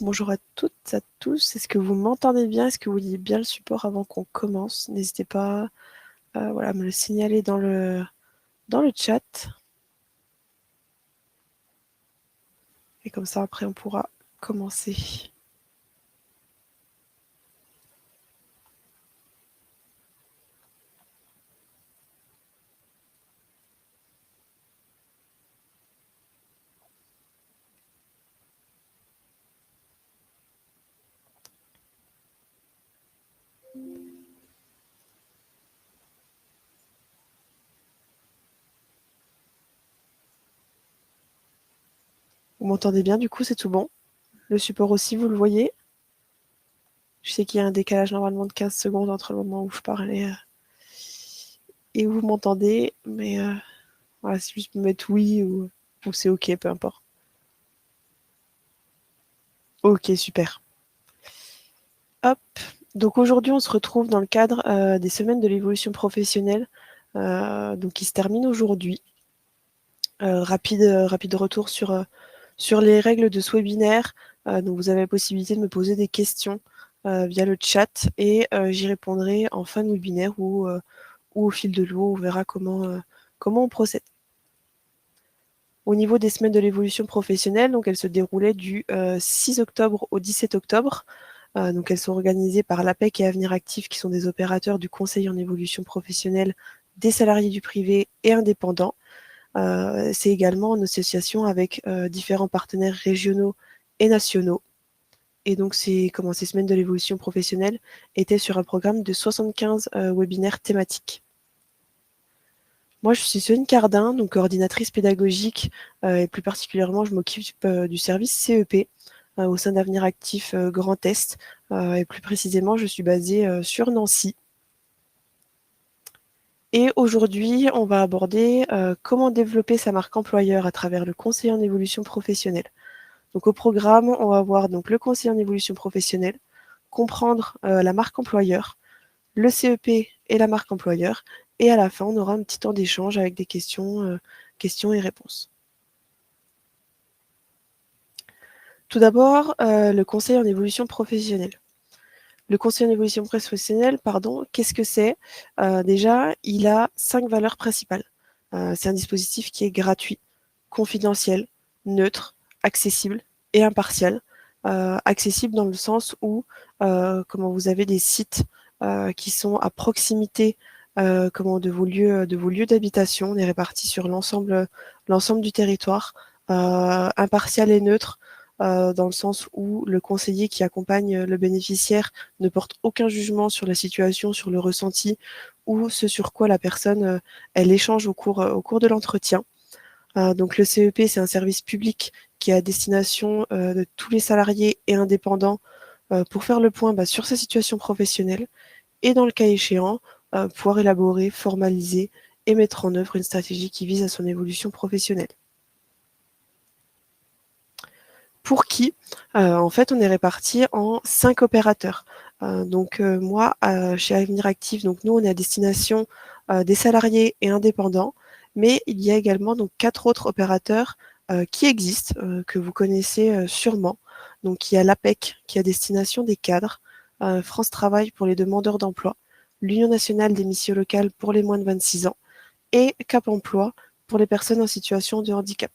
Bonjour à toutes, à tous. Est-ce que vous m'entendez bien? Est-ce que vous voyez bien le support avant qu'on commence? N'hésitez pas à me le signaler dans le chat. Et comme ça, après, on pourra commencer. Vous m'entendez bien, du coup, c'est tout bon. Le support aussi, vous le voyez. Je sais qu'il y a un décalage normalement de 15 secondes entre le moment où je parlais et où vous m'entendez, mais voilà, c'est juste me mettre oui ou c'est OK, peu importe. OK, super. Hop. Donc aujourd'hui, on se retrouve dans le cadre des semaines de l'évolution professionnelle, donc qui se terminent aujourd'hui. Rapide retour sur les règles de ce webinaire. Donc vous avez la possibilité de me poser des questions via le chat et j'y répondrai en fin de webinaire ou au fil de l'eau. On verra comment on procède. Au niveau des semaines de l'évolution professionnelle, donc elles se déroulaient du 6 octobre au 17 octobre. Donc elles sont organisées par l'APEC et Avenir Actif, qui sont des opérateurs du conseil en évolution professionnelle des salariés du privé et indépendants. C'est également en association avec différents partenaires régionaux et nationaux. Et donc ces semaines de l'évolution professionnelle étaient sur un programme de 75 webinaires thématiques. Moi, je suis Céline Cardin, donc coordinatrice pédagogique, et plus particulièrement, je m'occupe du service CEP au sein d'Avenir Actif Grand Est. Et plus précisément, je suis basée sur Nancy. Et aujourd'hui, on va aborder comment développer sa marque employeur à travers le conseil en évolution professionnelle. Donc au programme, on va voir donc le conseil en évolution professionnelle, comprendre la marque employeur, le CEP et la marque employeur. Et à la fin, on aura un petit temps d'échange avec des questions et réponses. Tout d'abord, le conseil en évolution professionnelle. Le conseil en évolution professionnelle, qu'est-ce que c'est? Déjà, il a 5 valeurs principales. C'est un dispositif qui est gratuit, confidentiel, neutre, accessible et impartial. Accessible dans le sens où vous avez des sites qui sont à proximité de vos lieux d'habitation. On est répartis sur l'ensemble du territoire. Impartial et neutre, dans le sens où le conseiller qui accompagne le bénéficiaire ne porte aucun jugement sur la situation, sur le ressenti ou ce sur quoi la personne elle échange au cours de l'entretien. Donc le CEP, c'est un service public qui est à destination de tous les salariés et indépendants pour faire le point sur sa situation professionnelle et, dans le cas échéant, pouvoir élaborer, formaliser et mettre en œuvre une stratégie qui vise à son évolution professionnelle. Pour qui? En fait, on est répartis en 5 opérateurs. Moi, chez Avenir Actif, donc nous, on est à destination des salariés et indépendants, mais il y a également donc 4 autres opérateurs qui existent, que vous connaissez sûrement. Donc il y a l'APEC, qui est à destination des cadres, France Travail pour les demandeurs d'emploi, l'Union nationale des missions locales pour les moins de 26 ans et Cap Emploi pour les personnes en situation de handicap.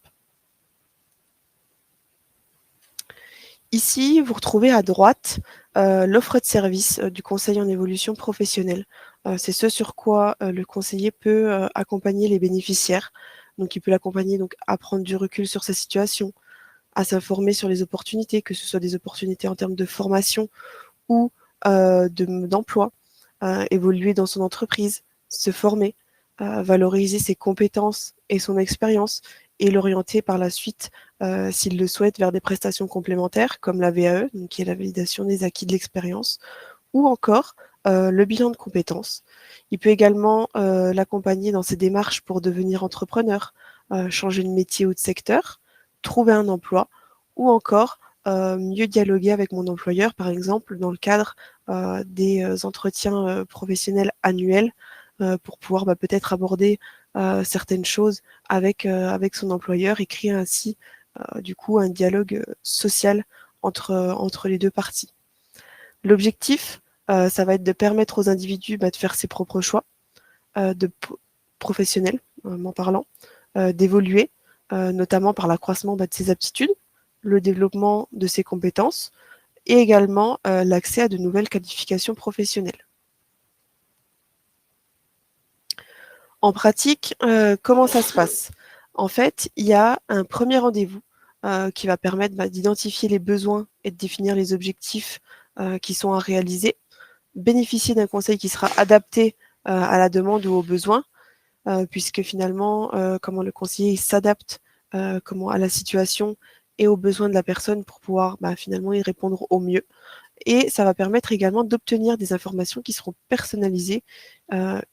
Ici, vous retrouvez à droite l'offre de service du conseil en évolution professionnelle. C'est ce sur quoi le conseiller peut accompagner les bénéficiaires. Donc, il peut l'accompagner à prendre du recul sur sa situation, à s'informer sur les opportunités, que ce soit des opportunités en termes de formation ou d'emploi, évoluer dans son entreprise, se former, valoriser ses compétences et son expérience et l'orienter par la suite, s'il le souhaite, vers des prestations complémentaires comme la VAE, donc qui est la validation des acquis de l'expérience, ou encore le bilan de compétences. Il peut également l'accompagner dans ses démarches pour devenir entrepreneur, changer de métier ou de secteur, trouver un emploi, ou encore mieux dialoguer avec mon employeur, par exemple, dans le cadre des entretiens professionnels annuels, pour pouvoir peut-être aborder certaines choses avec son employeur et créer ainsi du coup un dialogue social entre les deux parties. L'objectif, ça va être de permettre aux individus de faire ses propres choix, professionnels, m'en parlant, d'évoluer, notamment par l'accroissement de ses aptitudes, le développement de ses compétences et également l'accès à de nouvelles qualifications professionnelles. En pratique, comment ça se passe? En fait, il y a un premier rendez-vous qui va permettre d'identifier les besoins et de définir les objectifs qui sont à réaliser, bénéficier d'un conseil qui sera adapté à la demande ou aux besoins, puisque finalement, comment le conseiller s'adapte à la situation et aux besoins de la personne pour pouvoir finalement y répondre au mieux. Et ça va permettre également d'obtenir des informations qui seront personnalisées,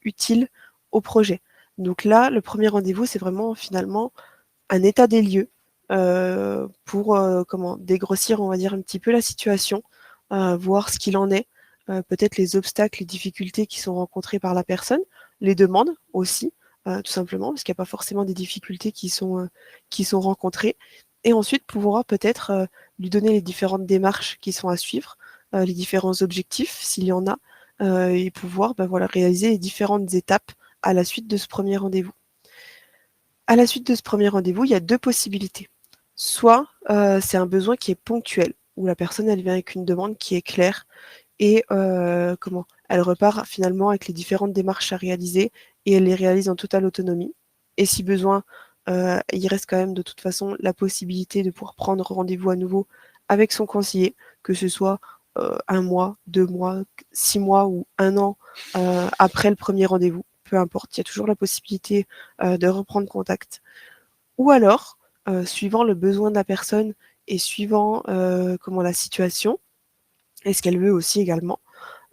utiles au projet. Donc là, le premier rendez-vous, c'est vraiment finalement un état des lieux pour dégrossir, on va dire, un petit peu la situation, voir ce qu'il en est, peut-être les obstacles, les difficultés qui sont rencontrées par la personne, les demandes aussi, tout simplement, parce qu'il n'y a pas forcément des difficultés qui sont rencontrées. Et ensuite, pouvoir peut-être lui donner les différentes démarches qui sont à suivre, les différents objectifs, s'il y en a, et pouvoir réaliser les différentes étapes à la suite de ce premier rendez-vous. À la suite de ce premier rendez-vous, il y a deux possibilités. Soit c'est un besoin qui est ponctuel, où la personne elle vient avec une demande qui est claire et elle repart finalement avec les différentes démarches à réaliser et elle les réalise en totale autonomie. Et si besoin, il reste quand même de toute façon la possibilité de pouvoir prendre rendez-vous à nouveau avec son conseiller, que ce soit 1 mois, 2 mois, 6 mois ou 1 an après le premier rendez-vous. Peu importe, il y a toujours la possibilité de reprendre contact. Ou alors, suivant le besoin de la personne et suivant la situation, et ce qu'elle veut aussi également,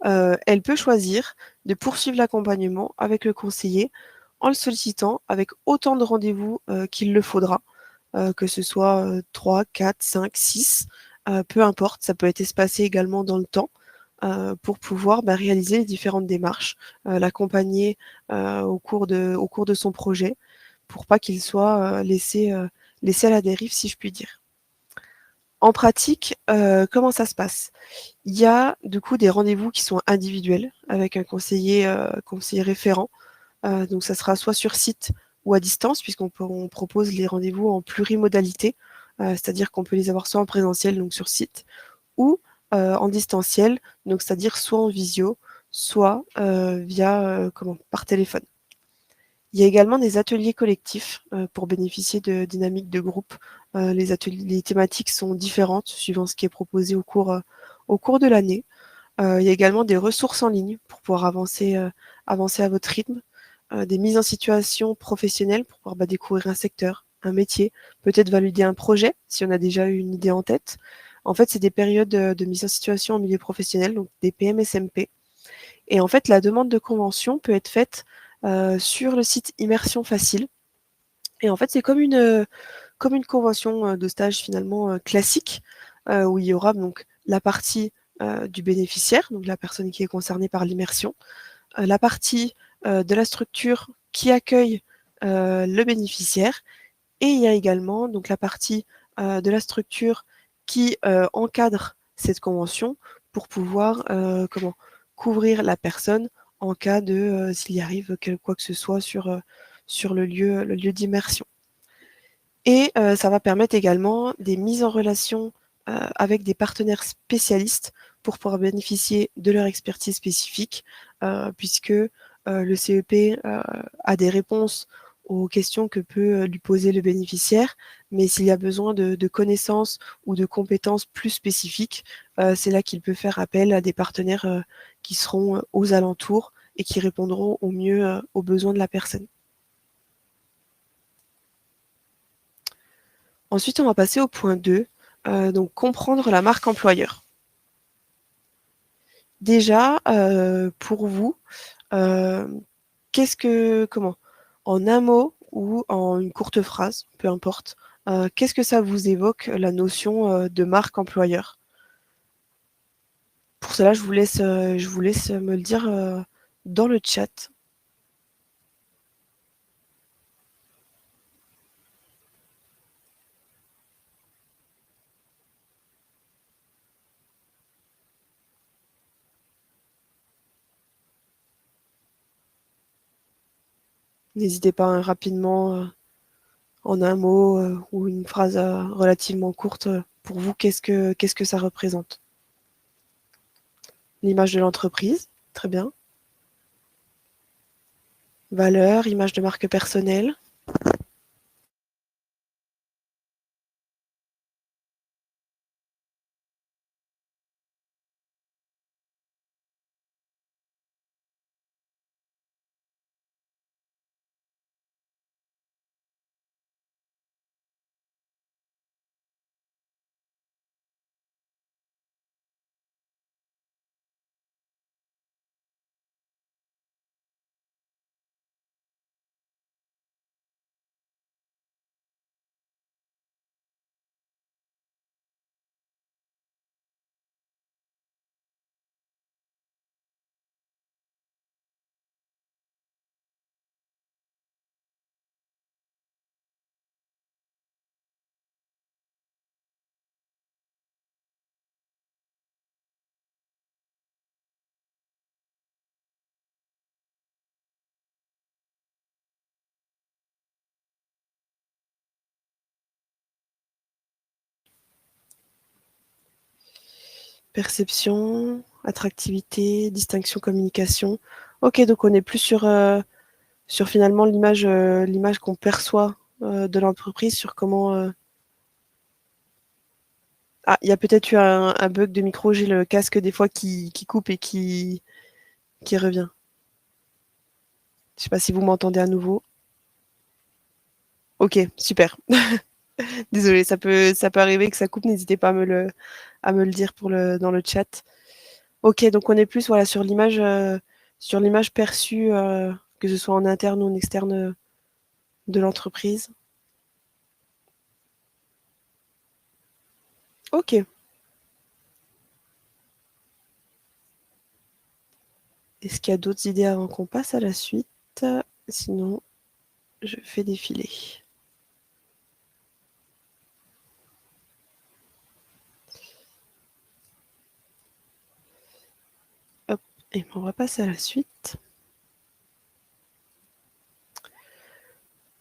elle peut choisir de poursuivre l'accompagnement avec le conseiller en le sollicitant avec autant de rendez-vous qu'il le faudra, que ce soit 3, 4, 5, 6, peu importe, ça peut être espacé également dans le temps pour pouvoir réaliser les différentes démarches, l'accompagner au cours de son projet, pour pas qu'il soit laissé à la dérive, si je puis dire. En pratique, comment ça se passe? Il y a du coup des rendez-vous qui sont individuels avec un conseiller référent. Donc ça sera soit sur site ou à distance, on propose les rendez-vous en plurimodalité, c'est-à-dire qu'on peut les avoir soit en présentiel, donc sur site, ou en distanciel, donc c'est-à-dire soit en visio, soit par téléphone. Il y a également des ateliers collectifs pour bénéficier de dynamiques de groupe. Les thématiques sont différentes suivant ce qui est proposé au cours de l'année. Il y a également des ressources en ligne pour pouvoir avancer à votre rythme, des mises en situation professionnelle pour pouvoir découvrir un secteur, un métier, peut-être valider un projet si on a déjà eu une idée en tête. En fait, c'est des périodes de mise en situation en milieu professionnel, donc des PMSMP. Et en fait, la demande de convention peut être faite sur le site Immersion Facile. Et en fait, c'est comme une convention de stage finalement classique, où il y aura donc la partie du bénéficiaire, donc la personne qui est concernée par l'immersion, la partie de la structure qui accueille le bénéficiaire, et il y a également donc la partie de la structure qui encadre cette convention pour pouvoir couvrir la personne en cas de s'il y arrive quoi que ce soit sur le lieu d'immersion. Et ça va permettre également des mises en relation avec des partenaires spécialistes pour pouvoir bénéficier de leur expertise spécifique, puisque le CEP a des réponses aux questions que peut lui poser le bénéficiaire, mais s'il y a besoin de connaissances ou de compétences plus spécifiques, c'est là qu'il peut faire appel à des partenaires qui seront aux alentours et qui répondront au mieux aux besoins de la personne. Ensuite, on va passer au point 2, donc comprendre la marque employeur. Déjà, pour vous, en un mot ou en une courte phrase, peu importe, qu'est-ce que ça vous évoque, la notion de marque employeur? Pour cela, je vous laisse me le dire dans le chat. N'hésitez pas, hein, rapidement, en un mot ou une phrase relativement courte, pour vous, qu'est-ce que ça représente? L'image de l'entreprise, très bien. Valeur, image de marque personnelle. Perception, attractivité, distinction, communication. Ok, donc on est plus sur finalement l'image qu'on perçoit de l'entreprise, sur comment... Ah, il y a peut-être eu un bug de micro, j'ai le casque des fois qui coupe et qui revient. Je sais pas si vous m'entendez à nouveau. Ok, super. Désolée, ça peut arriver que ça coupe, n'hésitez pas à me le dire dans le chat. Ok, donc on est plus voilà, sur l'image perçue, que ce soit en interne ou en externe de l'entreprise. Ok. Est-ce qu'il y a d'autres idées avant qu'on passe à la suite? Sinon, je fais défiler. Hop, et on va passer à la suite.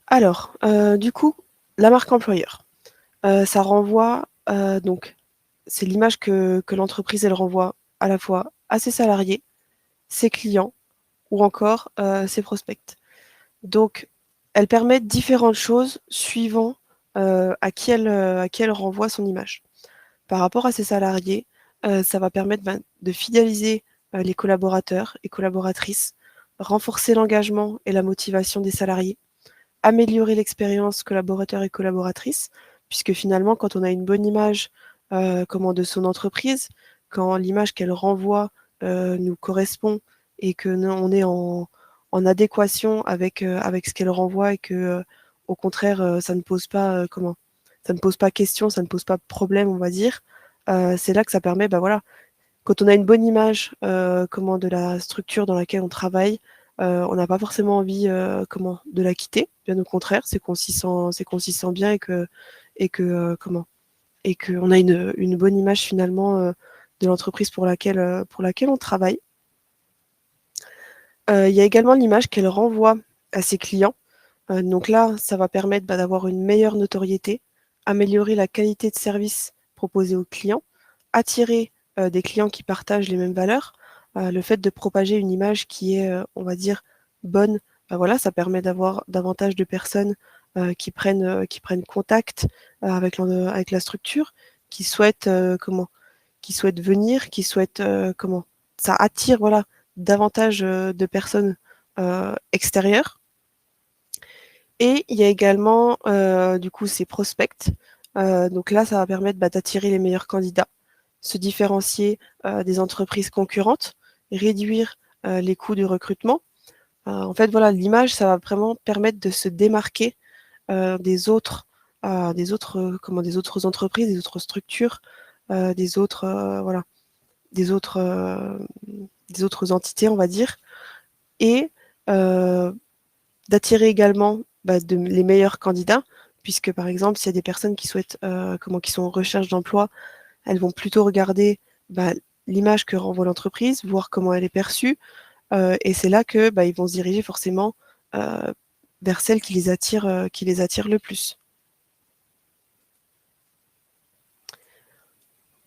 Alors, du coup, la marque employeur. Ça renvoie, donc, c'est l'image que l'entreprise, elle renvoie à la fois à ses salariés, ses clients ou encore ses prospects. Donc, elle permet différentes choses suivant à qui elle renvoie son image. Par rapport à ses salariés, ça va permettre de fidéliser les collaborateurs et collaboratrices, renforcer l'engagement et la motivation des salariés, améliorer l'expérience collaborateur et collaboratrice, puisque finalement, quand on a une bonne image de son entreprise, quand l'image qu'elle renvoie nous correspond et que on est en adéquation avec ce qu'elle renvoie et que, au contraire, ça ne pose pas question, ça ne pose pas problème, on va dire. C'est là que ça permet, voilà, quand on a une bonne image de la structure dans laquelle on travaille, on n'a pas forcément envie de la quitter. Bien au contraire, c'est qu'on s'y sent bien et qu'on a une bonne image finalement de l'entreprise pour laquelle on travaille. Il y a également l'image qu'elle renvoie à ses clients. Donc là, ça va permettre d'avoir une meilleure notoriété, améliorer la qualité de service proposé aux clients, attirer des clients qui partagent les mêmes valeurs. Le fait de propager une image qui est, on va dire, bonne, voilà, ça permet d'avoir davantage de personnes qui prennent contact avec la structure, qui souhaitent, qui souhaitent venir, qui souhaitent, ça attire, voilà, davantage de personnes extérieures. Et il y a également, du coup, ces prospects. Donc là, ça va permettre d'attirer les meilleurs candidats, se différencier des entreprises concurrentes, réduire les coûts du recrutement. En fait, voilà, l'image, ça va vraiment permettre de se démarquer des autres entreprises, des autres structures, des autres, voilà, des autres, des autres entités, on va dire, et d'attirer également les meilleurs candidats, puisque par exemple, s'il y a des personnes qui souhaitent, qui sont en recherche d'emploi, elles vont plutôt regarder l'image que renvoie l'entreprise, voir comment elle est perçue, et c'est là que ils vont se diriger forcément vers celles qui les attirent le plus.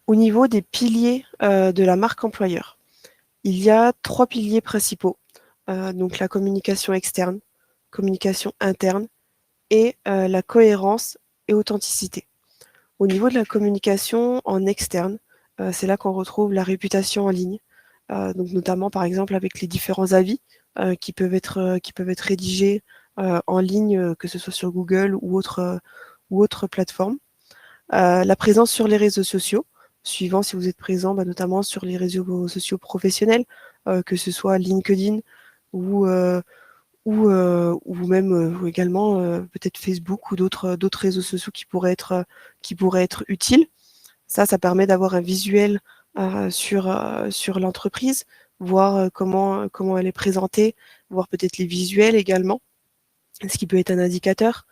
Au niveau des piliers de la marque employeur, il y a 3 piliers principaux. Donc la communication externe, communication interne et la cohérence et authenticité. Au niveau de la communication en externe, c'est là qu'on retrouve la réputation en ligne, donc notamment par exemple avec les différents avis qui peuvent être rédigés en ligne, que ce soit sur Google ou autre plateforme. La présence sur les réseaux sociaux, suivant si vous êtes présent notamment sur les réseaux sociaux professionnels, que ce soit LinkedIn ou même ou également peut-être Facebook ou d'autres réseaux sociaux qui pourraient être utiles. Ça permet d'avoir un visuel sur l'entreprise, voir comment elle est présentée, voir peut-être les visuels également, ce qui peut être un indicateur.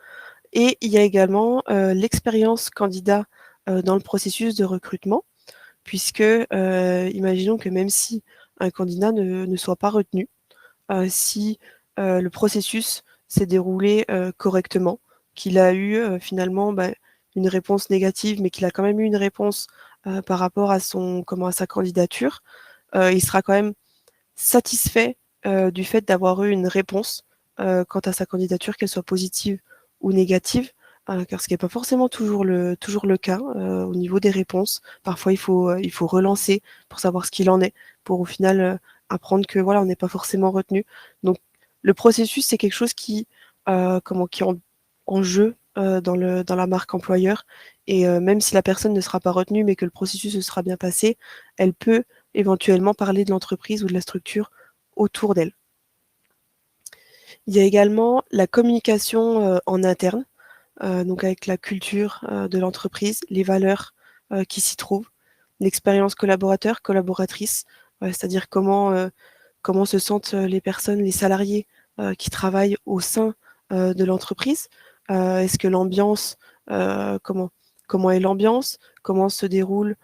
Et il y a également l'expérience candidat dans le processus de recrutement, puisque imaginons que même si un candidat ne soit pas retenu, si le processus s'est déroulé correctement, qu'il a eu finalement une réponse négative, mais qu'il a quand même eu une réponse par rapport à sa candidature, il sera quand même satisfait du fait d'avoir eu une réponse quant à sa candidature, qu'elle soit positive ou négative, car ce qui n'est pas forcément toujours le cas au niveau des réponses. Parfois, il faut relancer pour savoir ce qu'il en est, pour au final apprendre que voilà, on n'est pas forcément retenu. Donc, le processus, c'est quelque chose qui est en jeu dans la marque employeur. Et même si la personne ne sera pas retenue, mais que le processus se sera bien passé, elle peut éventuellement parler de l'entreprise ou de la structure autour d'elle. Il y a également la communication en interne, donc avec la culture de l'entreprise, les valeurs qui s'y trouvent, l'expérience collaborateur, collaboratrice, c'est-à-dire comment se sentent les personnes, les salariés qui travaillent au sein de l'entreprise. Est-ce que l'ambiance, comment est l'ambiance, comment se déroule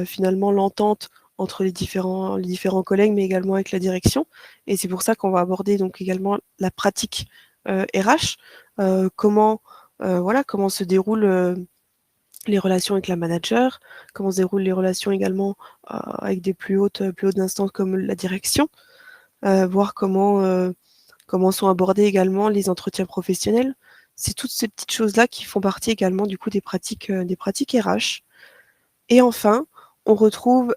finalement l'entente entre les différents collègues, mais également avec la direction. Et c'est pour ça qu'on va aborder donc également la pratique RH, comment se déroulent les relations avec la manager, comment se déroulent les relations également avec des plus hautes instances comme la direction, voir comment sont abordés également les entretiens professionnels. C'est toutes ces petites choses-là qui font partie également du coup des pratiques RH. Et enfin, on retrouve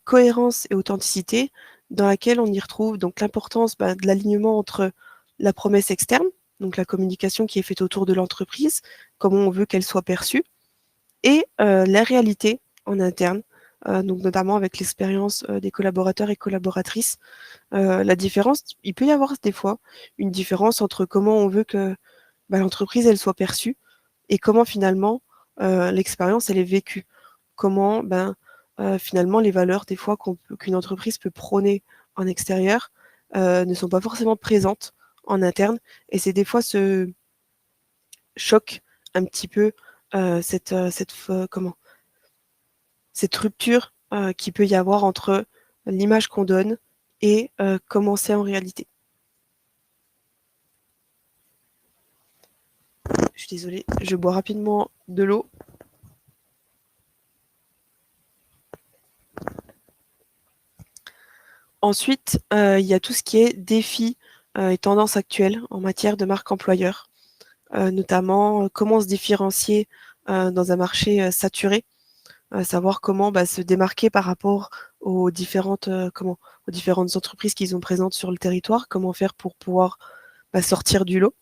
cohérence et authenticité, dans laquelle on y retrouve donc l'importance de l'alignement entre la promesse externe, donc la communication qui est faite autour de l'entreprise, comment on veut qu'elle soit perçue, et la réalité en interne, donc notamment avec l'expérience des collaborateurs et collaboratrices. La différence, il peut y avoir des fois une différence entre comment on veut que l'entreprise elle soit perçue et comment finalement l'expérience elle est vécue. Comment finalement les valeurs des fois qu'une entreprise peut prôner en extérieur ne sont pas forcément présentes en interne, et c'est des fois ce choc un petit peu cette rupture qu'il peut y avoir entre l'image qu'on donne et comment c'est en réalité. Je suis désolée, je bois rapidement de l'eau. Ensuite, il y a tout ce qui est défis et tendances actuelles en matière de marque employeur, notamment comment se différencier dans un marché saturé, savoir comment se démarquer par rapport aux différentes entreprises qui sont présentes sur le territoire, comment faire pour pouvoir sortir du lot.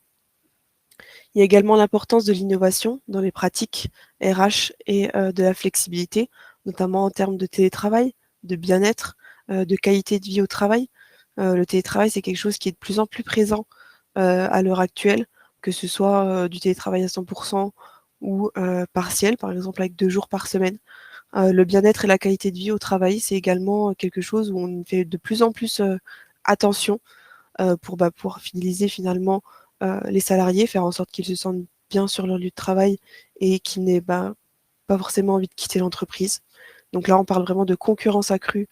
Il y a également l'importance de l'innovation dans les pratiques RH et de la flexibilité, notamment en termes de télétravail, de bien-être, de qualité de vie au travail. Le télétravail, c'est quelque chose qui est de plus en plus présent à l'heure actuelle, que ce soit du télétravail à 100% ou partiel, par exemple avec 2 jours par semaine. Le bien-être et la qualité de vie au travail, c'est également quelque chose où on fait de plus en plus attention pour fidéliser finalement les salariés, faire en sorte qu'ils se sentent bien sur leur lieu de travail et qu'ils n'aient pas forcément envie de quitter l'entreprise. Donc là, on parle vraiment de concurrence accrue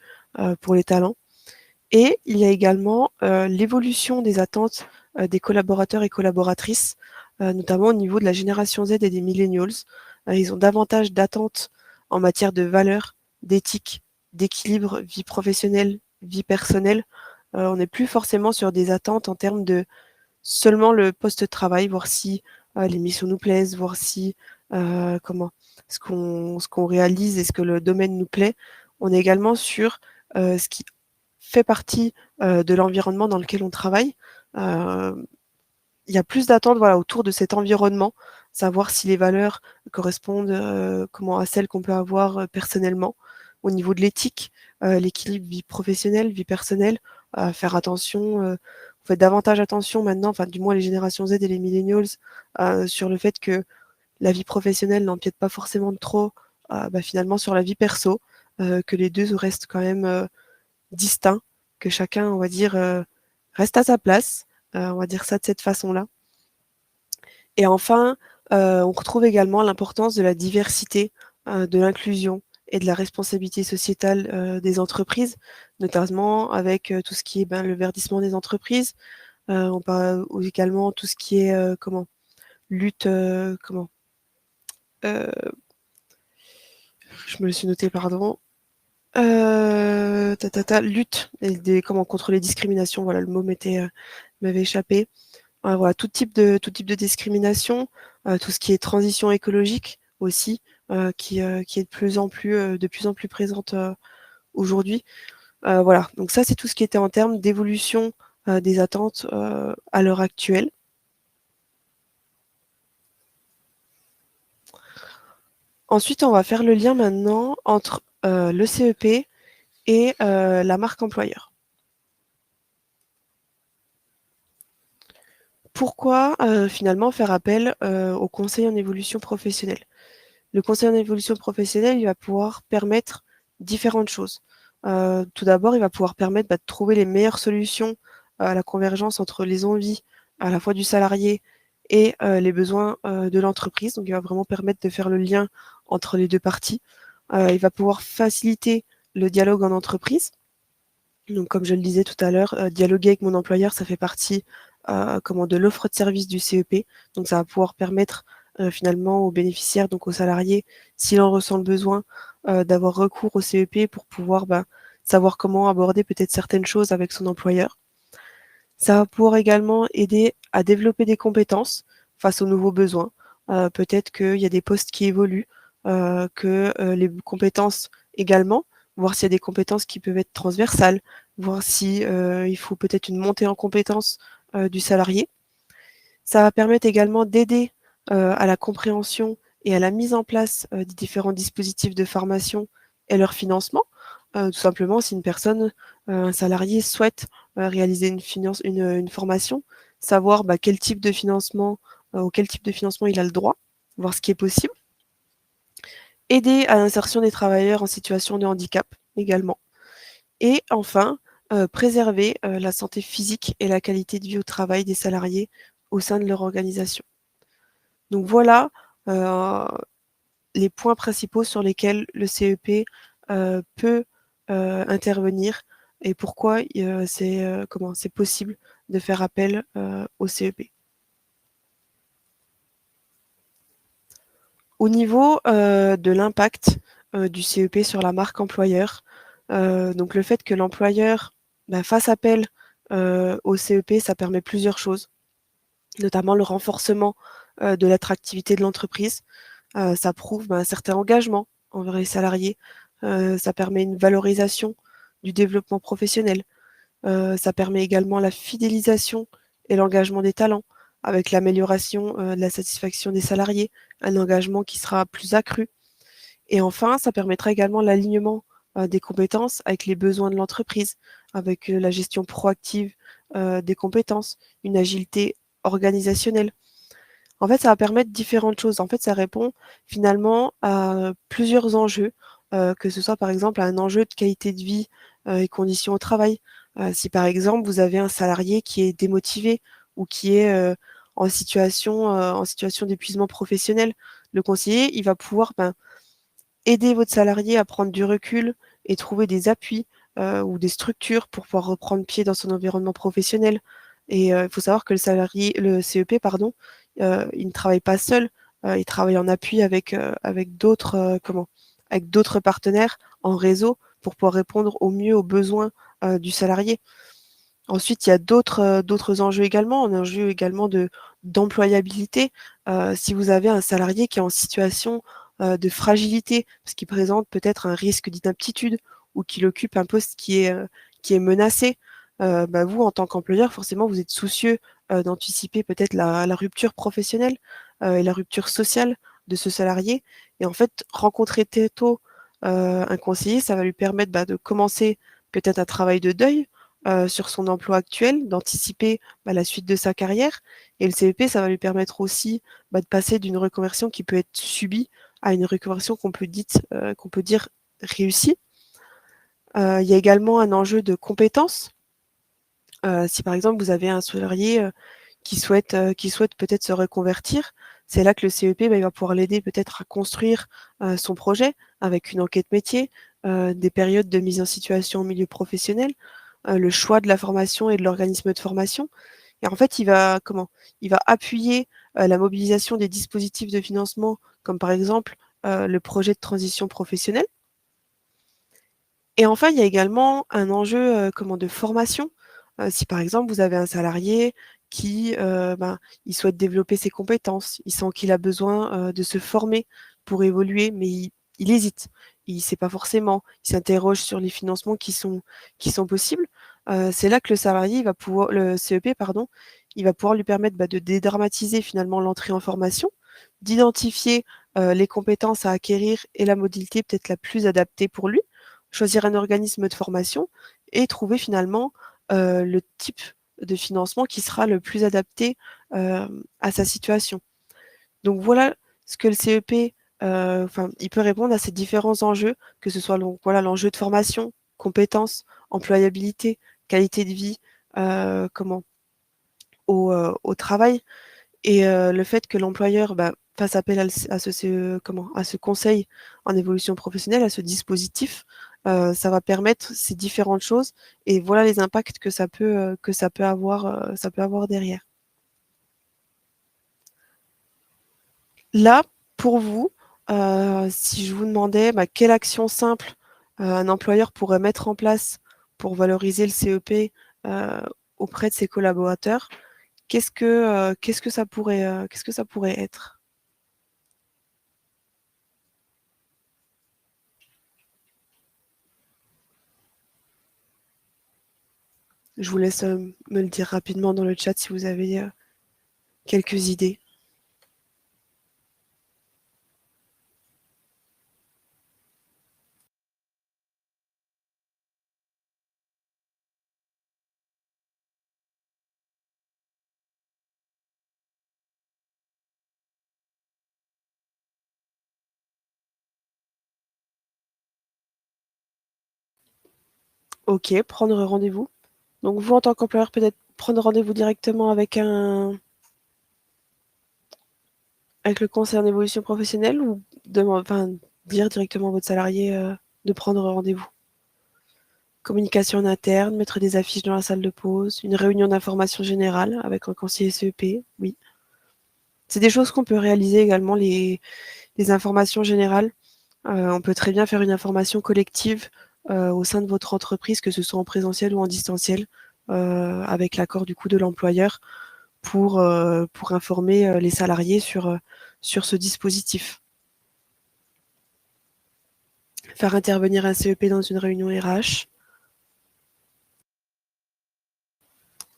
pour les talents. Et il y a également l'évolution des attentes des collaborateurs et collaboratrices, notamment au niveau de la génération Z et des millennials. Ils ont davantage d'attentes en matière de valeurs, d'éthique, d'équilibre, vie professionnelle, vie personnelle. On n'est plus forcément sur des attentes en termes de seulement le poste de travail, voir si les missions nous plaisent, voir si comment ce qu'on réalise et ce que le domaine nous plaît. On est également sur ce qui fait partie de l'environnement dans lequel on travaille. Il y a plus d'attentes voilà, autour de cet environnement, savoir si les valeurs correspondent comment à celles qu'on peut avoir personnellement. Au niveau de l'éthique, l'équilibre vie professionnelle, vie personnelle, faire attention, on fait davantage attention maintenant, enfin du moins les générations Z et les millennials, sur le fait que la vie professionnelle n'empiète pas forcément trop finalement sur la vie perso, que les deux restent quand même distincts, que chacun, on va dire, reste à sa place, on va dire ça de cette façon-là. Et enfin, on retrouve également l'importance de la diversité, de l'inclusion et de la responsabilité sociétale des entreprises, notamment avec tout ce qui est le verdissement des entreprises. On parle également tout ce qui est lutte, euh, je me le suis noté, pardon. Lutte contre les discriminations. Voilà, le mot m'avait échappé. Voilà, tout type de discrimination, tout ce qui est transition écologique aussi, qui est de plus en plus présente aujourd'hui. Voilà, donc ça c'est tout ce qui était en termes d'évolution des attentes à l'heure actuelle. Ensuite, on va faire le lien maintenant entre le CEP et la marque employeur. Pourquoi finalement faire appel au conseil en évolution professionnelle? Le conseil en évolution professionnelle, il va pouvoir permettre différentes choses. Tout d'abord, il va pouvoir permettre de trouver les meilleures solutions à la convergence entre les envies à la fois du salarié et les besoins de l'entreprise. Donc, il va vraiment permettre de faire le lien entre les deux parties. Il va pouvoir faciliter le dialogue en entreprise. Donc, comme je le disais tout à l'heure, dialoguer avec mon employeur, ça fait partie de l'offre de service du CEP. Donc, ça va pouvoir permettre finalement aux bénéficiaires, donc aux salariés, s'il en ressent le besoin, d'avoir recours au CEP pour pouvoir savoir comment aborder peut-être certaines choses avec son employeur. Ça va pouvoir également aider à développer des compétences face aux nouveaux besoins. Peut-être qu'il y a des postes qui évoluent, que les compétences également, voir s'il y a des compétences qui peuvent être transversales, voir si il faut peut-être une montée en compétences du salarié. Ça va permettre également d'aider à la compréhension et à la mise en place des différents dispositifs de formation et leur financement. Tout simplement, si une personne, un salarié souhaite réaliser une formation, savoir quel type de financement, auquel type de financement il a le droit, voir ce qui est possible. Aider à l'insertion des travailleurs en situation de handicap également. Et enfin, préserver la santé physique et la qualité de vie au travail des salariés au sein de leur organisation. Donc voilà les points principaux sur lesquels le CEP peut intervenir et pourquoi c'est possible de faire appel au CEP. Au niveau de l'impact du CEP sur la marque employeur, donc le fait que l'employeur fasse appel au CEP, ça permet plusieurs choses, notamment le renforcement de l'attractivité de l'entreprise. Ça prouve un certain engagement envers les salariés. Ça permet une valorisation du développement professionnel. Ça permet également la fidélisation et l'engagement des talents, avec l'amélioration de la satisfaction des salariés, un engagement qui sera plus accru. Et enfin, ça permettra également l'alignement des compétences avec les besoins de l'entreprise, avec la gestion proactive des compétences, une agilité organisationnelle. En fait, ça va permettre différentes choses. En fait, ça répond finalement à plusieurs enjeux, que ce soit par exemple à un enjeu de qualité de vie et conditions au travail. Si par exemple vous avez un salarié qui est démotivé ou qui est en situation d'épuisement professionnel, le conseiller, il va pouvoir aider votre salarié à prendre du recul et trouver des appuis ou des structures pour pouvoir reprendre pied dans son environnement professionnel. Et il faut savoir que le CEP, pardon, il ne travaille pas seul, il travaille en appui avec avec d'autres partenaires en réseau pour pouvoir répondre au mieux aux besoins du salarié. Ensuite, il y a d'autres enjeux également, un enjeu également d'employabilité. Si vous avez un salarié qui est en situation de fragilité, parce qu'il présente peut-être un risque d'inaptitude ou qu'il occupe un poste qui est menacé, bah, vous, en tant qu'employeur, forcément, vous êtes soucieux d'anticiper peut-être la rupture professionnelle et la rupture sociale de ce salarié. Et en fait, rencontrer très tôt un conseiller, ça va lui permettre bah, de commencer peut-être un travail de deuil sur son emploi actuel, d'anticiper bah, la suite de sa carrière. Et le CEP, ça va lui permettre aussi bah, de passer d'une reconversion qui peut être subie à une reconversion qu'on peut dire réussie. Il y a également un enjeu de compétences. Si par exemple vous avez un salarié qui souhaite peut-être se reconvertir, c'est là que le CEP bah, il va pouvoir l'aider peut-être à construire son projet avec une enquête métier, des périodes de mise en situation au milieu professionnel, le choix de la formation et de l'organisme de formation. Et en fait, il va appuyer la mobilisation des dispositifs de financement, comme par exemple le projet de transition professionnelle. Et enfin, il y a également un enjeu de formation. Si par exemple, vous avez un salarié qui il souhaite développer ses compétences, il sent qu'il a besoin de se former pour évoluer, mais il hésite. Il ne sait pas forcément, il s'interroge sur les financements qui sont possibles. C'est là que le CEP, pardon, il va pouvoir lui permettre de dédramatiser finalement l'entrée en formation, d'identifier les compétences à acquérir et la modalité peut-être la plus adaptée pour lui, choisir un organisme de formation et trouver finalement le type de financement qui sera le plus adapté à sa situation. Donc voilà ce que le CEP, il peut répondre à ces différents enjeux, que ce soit donc, voilà, l'enjeu de formation, compétences, employabilité, qualité de vie, comment, au travail, et le fait que l'employeur fasse appel à à ce conseil en évolution professionnelle, à ce dispositif, ça va permettre ces différentes choses et voilà les impacts que ça peut avoir derrière. Là, pour vous, si je vous demandais quelle action simple un employeur pourrait mettre en place pour valoriser le CEP auprès de ses collaborateurs, qu'est-ce que ça pourrait être? Je vous laisse me le dire rapidement dans le chat si vous avez quelques idées. Ok, prendre rendez-vous. Donc vous, en tant qu'employeur, peut-être prendre rendez-vous directement avec le conseil en évolution professionnelle ou dire directement à votre salarié de prendre rendez-vous. Communication en interne, mettre des affiches dans la salle de pause, une réunion d'information générale avec un conseiller CEP, oui. C'est des choses qu'on peut réaliser également, les informations générales. On peut très bien faire une information collective au sein de votre entreprise, que ce soit en présentiel ou en distanciel, avec l'accord du coup de l'employeur pour informer les salariés sur ce dispositif. Faire intervenir un CEP dans une réunion RH.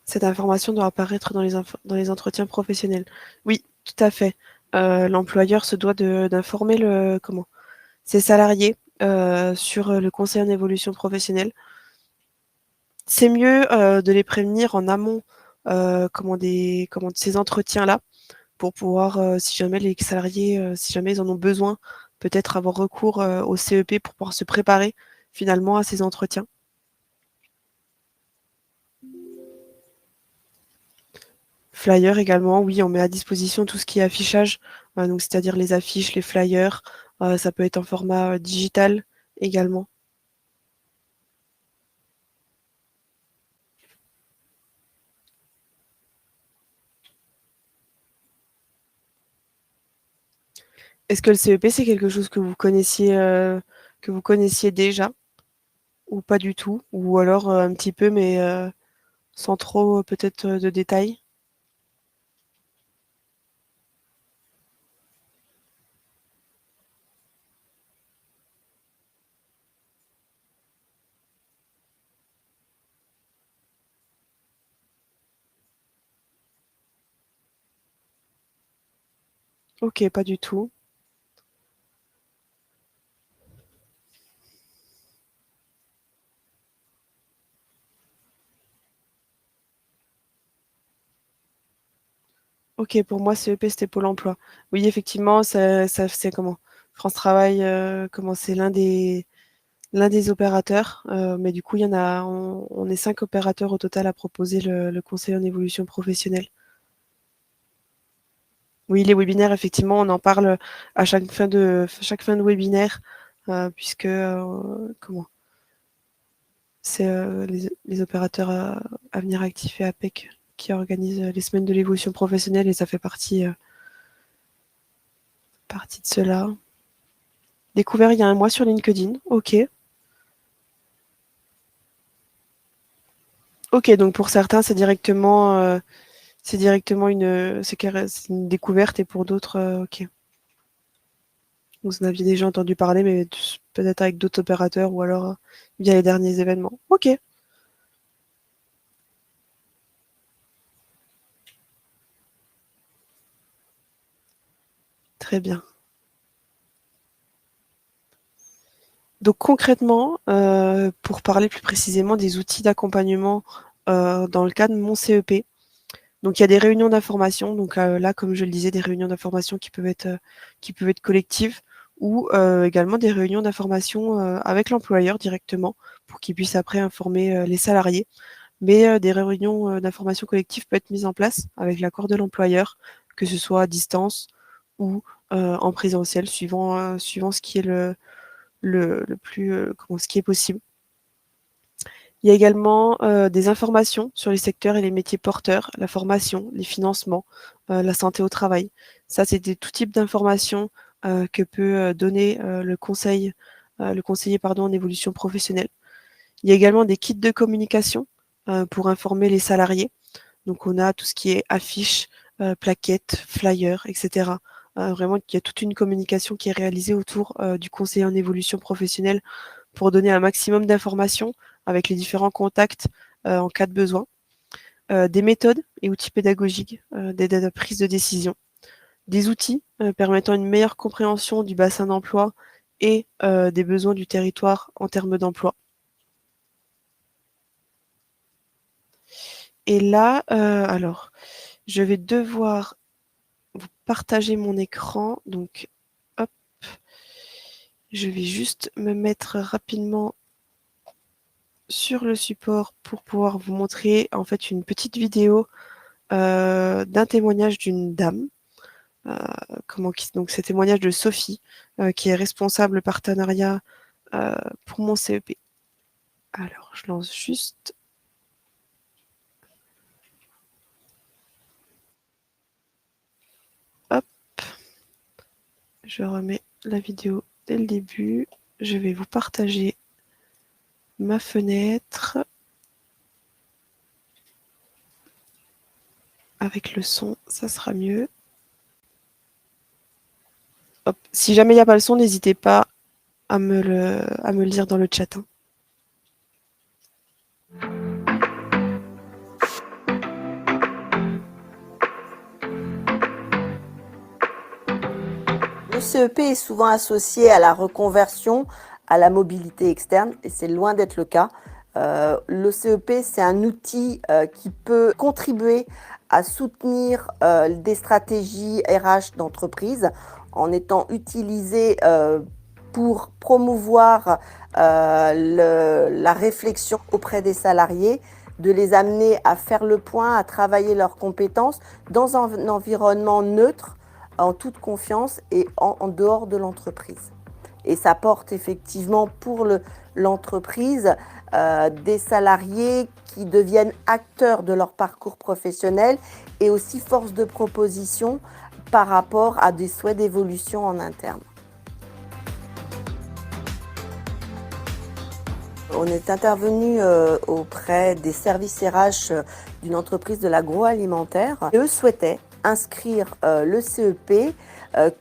Cette information doit apparaître dans les entretiens professionnels. Oui, tout à fait. L'employeur se doit d'informer ses salariés sur le conseil en évolution professionnelle. C'est mieux de les prévenir en amont de ces entretiens-là pour pouvoir, si jamais les salariés, si jamais ils en ont besoin, peut-être avoir recours au CEP pour pouvoir se préparer finalement à ces entretiens. Flyers également, oui, on met à disposition tout ce qui est affichage, donc c'est-à-dire les affiches, les flyers, ça peut être en format digital également. Est-ce que le CEP, c'est quelque chose que vous connaissiez déjà ou pas du tout? Ou alors un petit peu, mais sans trop peut-être de détails? Ok, pas du tout. Ok, pour moi, CEP, c'était Pôle emploi. Oui, effectivement, c'est comment? France Travail, comment c'est l'un des opérateurs, mais du coup, on est 5 opérateurs au total à proposer le conseil en évolution professionnelle. Oui, les webinaires, effectivement, on en parle à chaque fin de webinaire, puisque comment? C'est les opérateurs Avenir Actif et APEC qui organisent les semaines de l'évolution professionnelle et ça fait partie de cela. Découvert il y a un mois sur LinkedIn. Ok. Ok, donc pour certains, c'est directement c'est une découverte et pour d'autres, ok. Vous en aviez déjà entendu parler, mais peut-être avec d'autres opérateurs ou alors via les derniers événements. Ok, très bien. Donc concrètement, pour parler plus précisément des outils d'accompagnement dans le cadre de mon CEP, donc il y a des réunions d'information, donc là, comme je le disais, des réunions d'information qui peuvent être collectives ou également des réunions d'information avec l'employeur directement pour qu'il puisse après informer les salariés. Mais des réunions d'information collective peuvent être mises en place avec l'accord de l'employeur, que ce soit à distance ou en présentiel, suivant ce qui est le plus, ce qui est possible. Il y a également des informations sur les secteurs et les métiers porteurs, la formation, les financements, la santé au travail. Ça, c'est tout type d'informations que peut donner le conseiller pardon, en évolution professionnelle. Il y a également des kits de communication pour informer les salariés. Donc, on a tout ce qui est affiches, plaquettes, flyers, etc. Vraiment, il y a toute une communication qui est réalisée autour du conseiller en évolution professionnelle pour donner un maximum d'informations avec les différents contacts en cas de besoin. Des méthodes et outils pédagogiques d'aide à la prise de décision. Des outils permettant une meilleure compréhension du bassin d'emploi et des besoins du territoire en termes d'emploi. Et là, alors, je vais devoir vous partager mon écran. Donc, hop, je vais juste me mettre rapidement sur le support pour pouvoir vous montrer en fait une petite vidéo d'un témoignage d'une dame. Donc, c'est témoignage de Sophie, qui est responsable partenariat pour mon CEP. Alors, je lance juste. Hop, je remets la vidéo dès le début. Je vais vous partager ma fenêtre avec le son, ça sera mieux. Hop. Si jamais il n'y a pas le son, n'hésitez pas à me le dire dans le chat. Hein. Le CEP est souvent associé à la reconversion, à la mobilité externe, et c'est loin d'être le cas. Le CEP, c'est un outil qui peut contribuer à soutenir des stratégies RH d'entreprise en étant utilisé pour promouvoir la réflexion auprès des salariés, de les amener à faire le point, à travailler leurs compétences dans un environnement neutre, en toute confiance et en dehors de l'entreprise. Et ça porte effectivement pour l'entreprise des salariés qui deviennent acteurs de leur parcours professionnel et aussi force de proposition par rapport à des souhaits d'évolution en interne. On est intervenu auprès des services RH d'une entreprise de l'agroalimentaire. Eux souhaitaient inscrire le CEP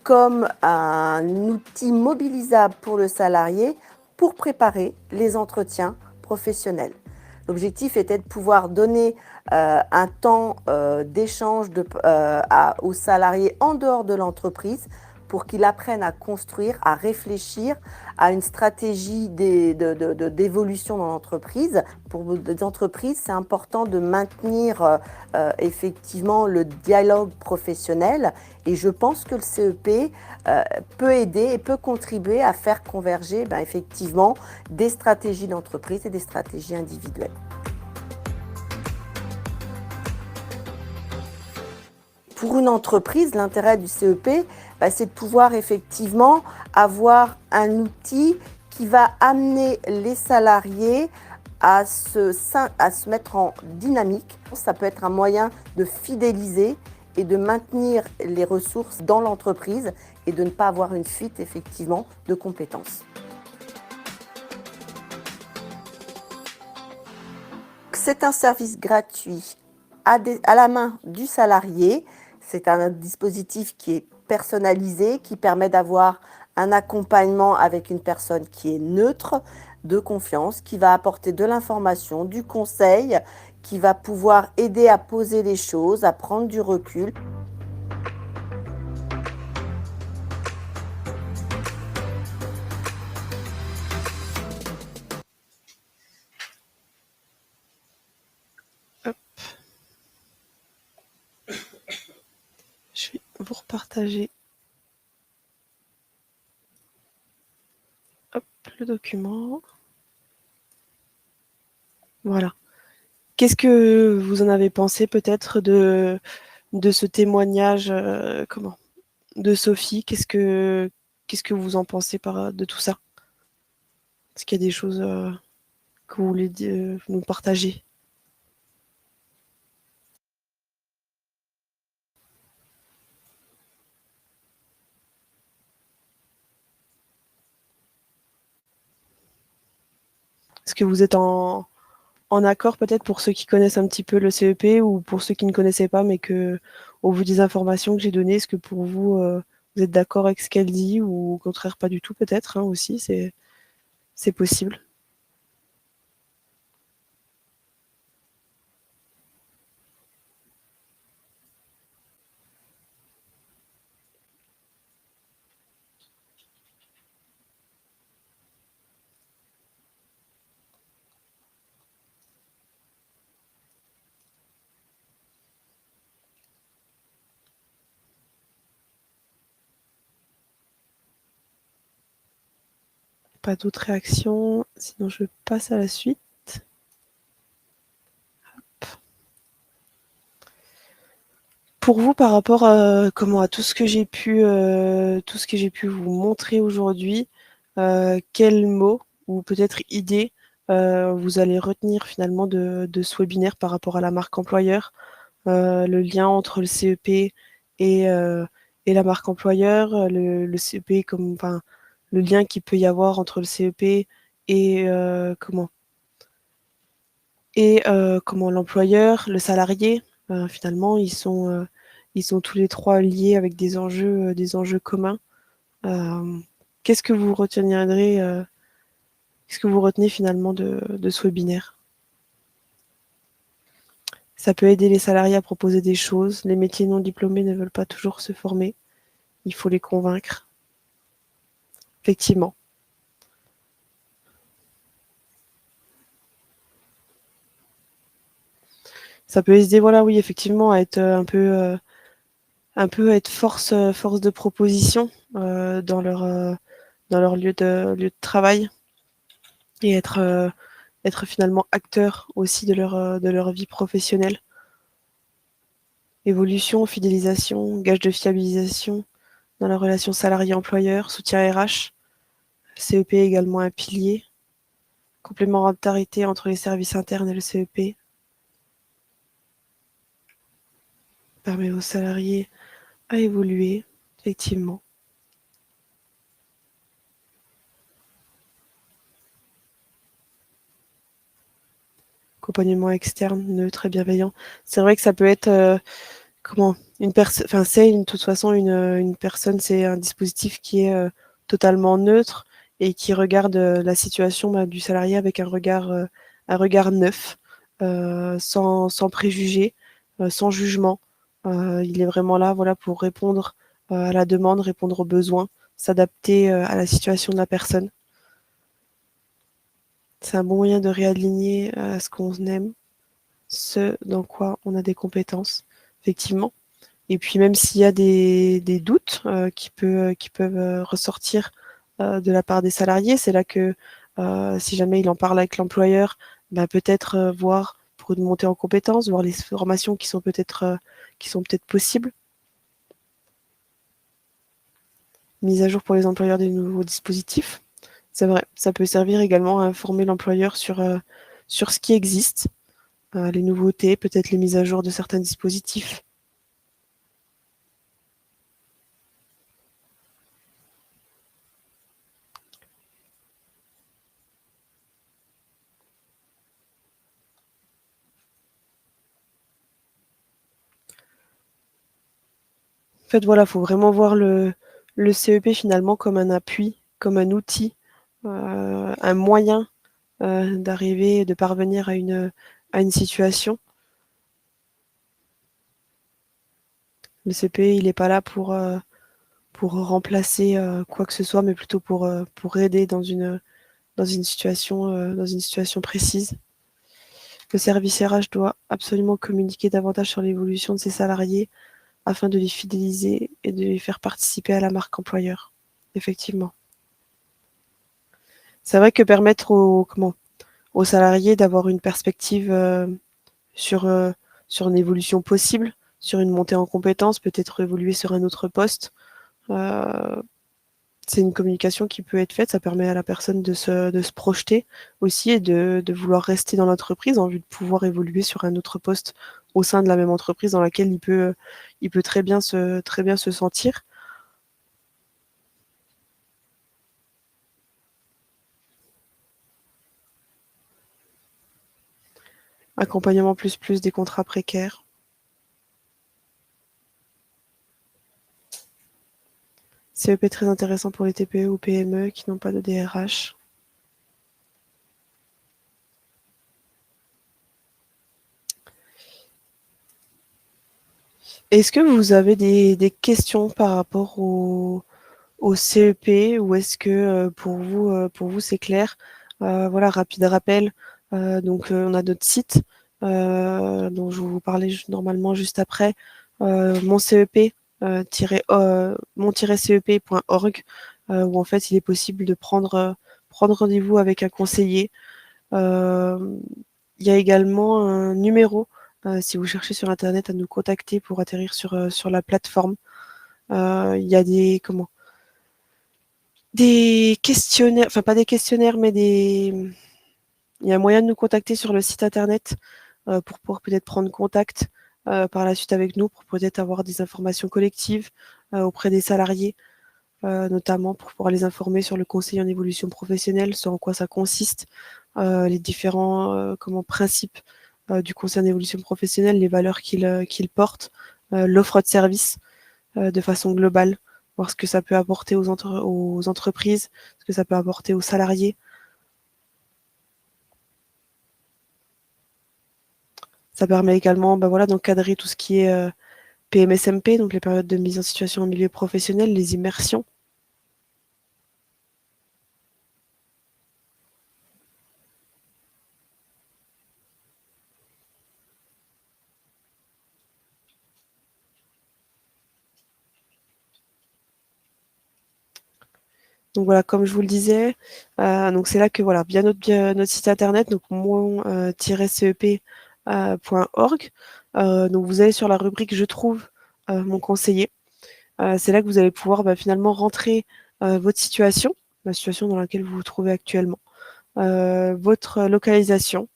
comme un outil mobilisable pour le salarié pour préparer les entretiens professionnels. L'objectif était de pouvoir donner un temps d'échange aux salariés en dehors de l'entreprise pour qu'ils apprennent à construire, à réfléchir à une stratégie d'évolution dans l'entreprise. Pour des entreprises, c'est important de maintenir effectivement le dialogue professionnel et je pense que le CEP peut aider et peut contribuer à faire converger effectivement des stratégies d'entreprise et des stratégies individuelles. Pour une entreprise, l'intérêt du CEP, c'est de pouvoir effectivement avoir un outil qui va amener les salariés à se mettre en dynamique. Ça peut être un moyen de fidéliser et de maintenir les ressources dans l'entreprise et de ne pas avoir une fuite effectivement de compétences. C'est un service gratuit à la main du salarié. C'est un dispositif qui est personnalisé, qui permet d'avoir un accompagnement avec une personne qui est neutre, de confiance, qui va apporter de l'information, du conseil, qui va pouvoir aider à poser les choses, à prendre du recul. Hop. Je vais vous repartager le document. Voilà. Qu'est-ce que vous en avez pensé peut-être de ce témoignage de Sophie? Qu'est-ce que vous en pensez de tout ça? Est-ce qu'il y a des choses que vous voulez nous partager? Est-ce que vous êtes en accord peut-être pour ceux qui connaissent un petit peu le CEP ou pour ceux qui ne connaissaient pas, mais que, au vu des informations que j'ai données, est-ce que pour vous, vous êtes d'accord avec ce qu'elle dit ou au contraire pas du tout peut-être aussi, c'est possible. Pas d'autres réactions, sinon je passe à la suite. Hop. Pour vous, par rapport à tout ce que j'ai pu vous montrer aujourd'hui, quels mots ou peut-être idées vous allez retenir finalement de ce webinaire par rapport à la marque employeur, le lien entre le CEP et la marque employeur, le CEP le lien qu'il peut y avoir entre le CEP et l'employeur, le salarié. Finalement, ils sont tous les trois liés avec des enjeux communs. Qu'est-ce que vous retiendrez Qu'est-ce que vous retenez finalement de ce webinaire? Ça peut aider les salariés à proposer des choses. Les métiers non diplômés ne veulent pas toujours se former. Il faut les convaincre. Effectivement. Ça peut aider, voilà, oui, effectivement, à être un peu être force de proposition dans leur lieu de travail et être finalement acteur aussi de leur vie professionnelle. Évolution, fidélisation, gage de fiabilisation dans la relation salarié-employeur, soutien RH, CEP également un pilier, complémentarité entre les services internes et le CEP, permet aux salariés à évoluer, effectivement. Accompagnement externe, neutre et bienveillant. C'est vrai que ça peut être une personne, enfin c'est de toute façon une personne, c'est un dispositif qui est totalement neutre et qui regarde la situation du salarié avec un regard neuf, sans préjugés, sans jugement. Il est vraiment là, voilà, pour répondre à la demande, répondre aux besoins, s'adapter à la situation de la personne. C'est un bon moyen de réaligner à ce qu'on aime, ce dans quoi on a des compétences, effectivement. Et puis même s'il y a des doutes qui peuvent ressortir de la part des salariés, c'est là que si jamais il en parle avec l'employeur, bah, peut-être voir pour une montée en compétences, voir les formations qui sont peut-être possibles. Mise à jour pour les employeurs des nouveaux dispositifs. C'est vrai, ça peut servir également à informer l'employeur sur ce qui existe, les nouveautés, peut-être les mises à jour de certains dispositifs. En fait, voilà, il faut vraiment voir le CEP finalement comme un appui, comme un outil, un moyen d'arriver, de parvenir à une situation. Le CP, il n'est pas là pour remplacer quoi que ce soit, mais plutôt pour aider dans une situation précise. Le service RH doit absolument communiquer davantage sur l'évolution de ses salariés afin de les fidéliser et de les faire participer à la marque employeur. Effectivement. C'est vrai que permettre aux salariés d'avoir une perspective sur, euh, sur une évolution possible, sur une montée en compétences, peut-être évoluer sur un autre poste, euh, c'est une communication qui peut être faite. Ça permet à la personne de se projeter aussi et de vouloir rester dans l'entreprise en vue de pouvoir évoluer sur un autre poste au sein de la même entreprise dans laquelle il peut très bien se sentir. Accompagnement plus des contrats précaires. CEP très intéressant pour les TPE ou PME qui n'ont pas de DRH. Est-ce que vous avez des questions par rapport au CEP ou est-ce que pour vous c'est clair? Voilà, rapide rappel. On a notre site dont je vais vous parler normalement juste après. Mon CEP mon-cep.org où en fait il est possible de prendre rendez-vous avec un conseiller. Il y a également un numéro si vous cherchez sur internet à nous contacter pour atterrir sur la plateforme. Il y a des questionnaires, enfin pas des questionnaires, mais il y a moyen de nous contacter sur le site internet pour pouvoir peut-être prendre contact par la suite avec nous, pour peut-être avoir des informations collectives auprès des salariés, notamment pour pouvoir les informer sur le conseil en évolution professionnelle, sur en quoi ça consiste, les différents principes du conseil en évolution professionnelle, les valeurs qu'il porte, l'offre de service de façon globale, voir ce que ça peut apporter aux entreprises, ce que ça peut apporter aux salariés. Ça permet également voilà, d'encadrer tout ce qui est PMSMP, donc les périodes de mise en situation en milieu professionnel, les immersions. Donc voilà, comme je vous le disais, donc c'est là que voilà, bien notre site internet, donc mon-cep.org. Donc vous allez sur la rubrique Je trouve mon conseiller. C'est là que vous allez pouvoir finalement rentrer votre situation, la situation dans laquelle vous vous trouvez actuellement, votre localisation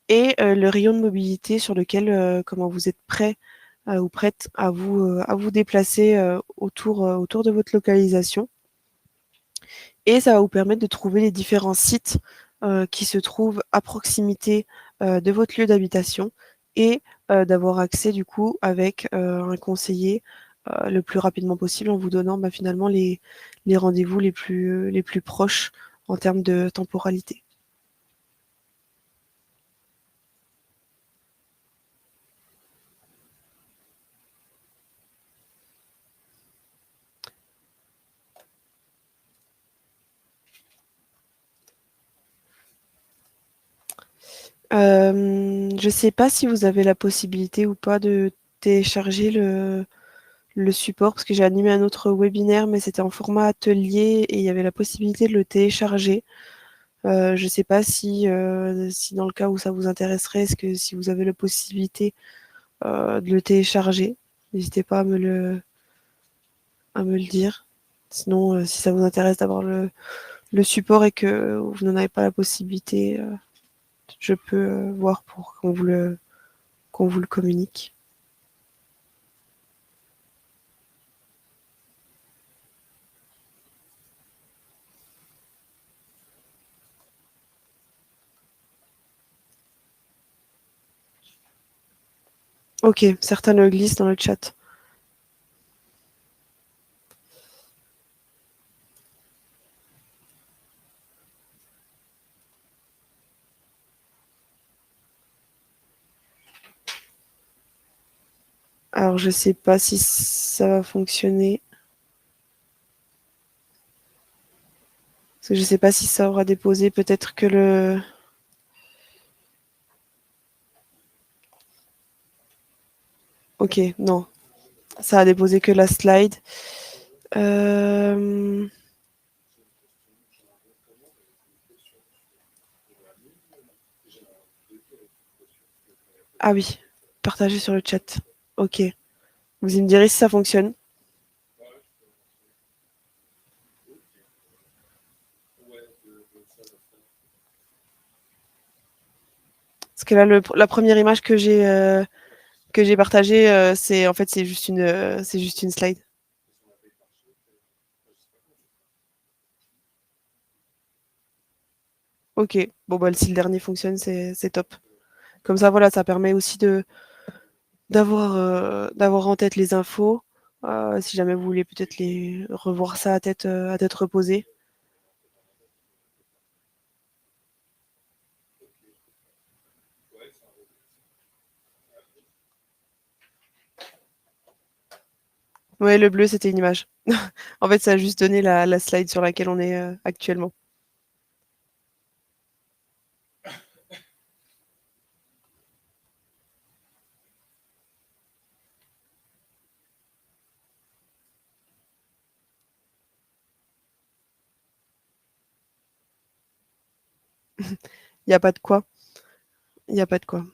et le rayon de mobilité sur lequel comment vous êtes prêt ou prêtes à vous déplacer autour de votre localisation. Et ça va vous permettre de trouver les différents sites qui se trouvent à proximité de votre lieu d'habitation et d'avoir accès du coup avec un conseiller le plus rapidement possible en vous donnant finalement les rendez-vous les plus proches en termes de temporalité. Je ne sais pas si vous avez la possibilité ou pas de télécharger le support, parce que j'ai animé un autre webinaire, mais c'était en format atelier et il y avait la possibilité de le télécharger. Je ne sais pas si dans le cas où ça vous intéresserait, est-ce que si vous avez la possibilité de le télécharger, n'hésitez pas à me le dire. Sinon, si ça vous intéresse d'avoir le support et que vous n'en avez pas la possibilité, je peux voir pour qu'on vous le communique. Ok, certains le glissent dans le chat. Alors, je sais pas si ça va fonctionner. Parce que je sais pas si ça aura déposé. Peut-être que le... Ok, non. Ça a déposé que la slide. Euh... Ah oui, partagez sur le chat. Ok. Vous me direz si ça fonctionne. Parce que là, la première image que j'ai partagée, c'est en fait c'est juste une slide. Ok. Bon bah si le dernier fonctionne, c'est top. Comme ça, voilà, ça permet aussi d'avoir en tête les infos. Si jamais vous voulez peut-être les revoir ça à tête reposée. Ouais, le bleu, c'était une image. En fait, ça a juste donné la slide sur laquelle on est actuellement. Il n'y a pas de quoi. Il n'y a pas de quoi.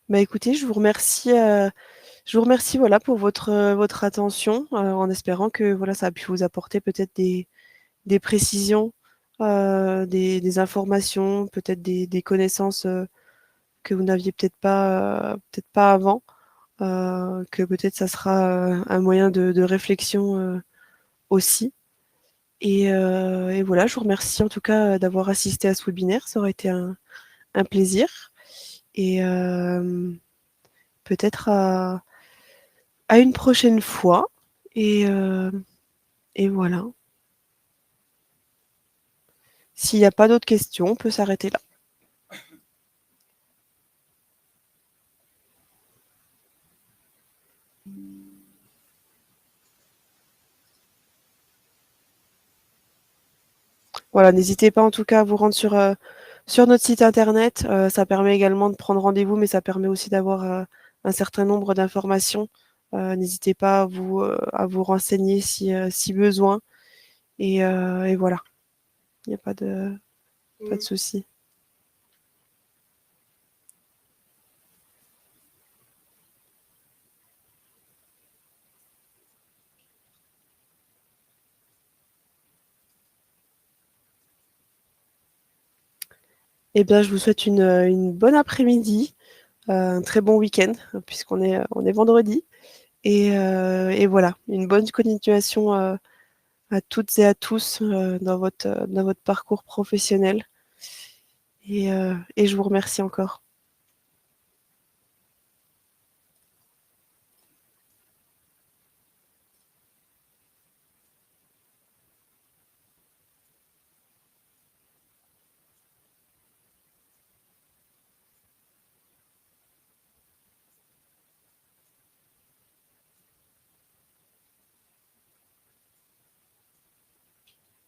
Bah écoutez, je vous remercie voilà, pour votre attention, en espérant que voilà, ça a pu vous apporter peut-être des précisions, des informations, peut-être des connaissances que vous n'aviez peut-être pas avant, que peut-être ça sera un moyen de réflexion aussi. Et voilà, je vous remercie en tout cas d'avoir assisté à ce webinaire, ça aurait été un plaisir. Et peut-être à une prochaine fois. Et, euh, et voilà. S'il n'y a pas d'autres questions, on peut s'arrêter là. Voilà, n'hésitez pas en tout cas à vous rendre sur notre site internet. Ça permet également de prendre rendez-vous, mais ça permet aussi d'avoir un certain nombre d'informations. N'hésitez pas à vous renseigner si besoin. Et voilà, il n'y a pas de souci. Eh bien, je vous souhaite une bonne après-midi, un très bon week-end, puisqu'on est vendredi. Et voilà, une bonne continuation à toutes et à tous dans votre parcours professionnel. Et je vous remercie encore.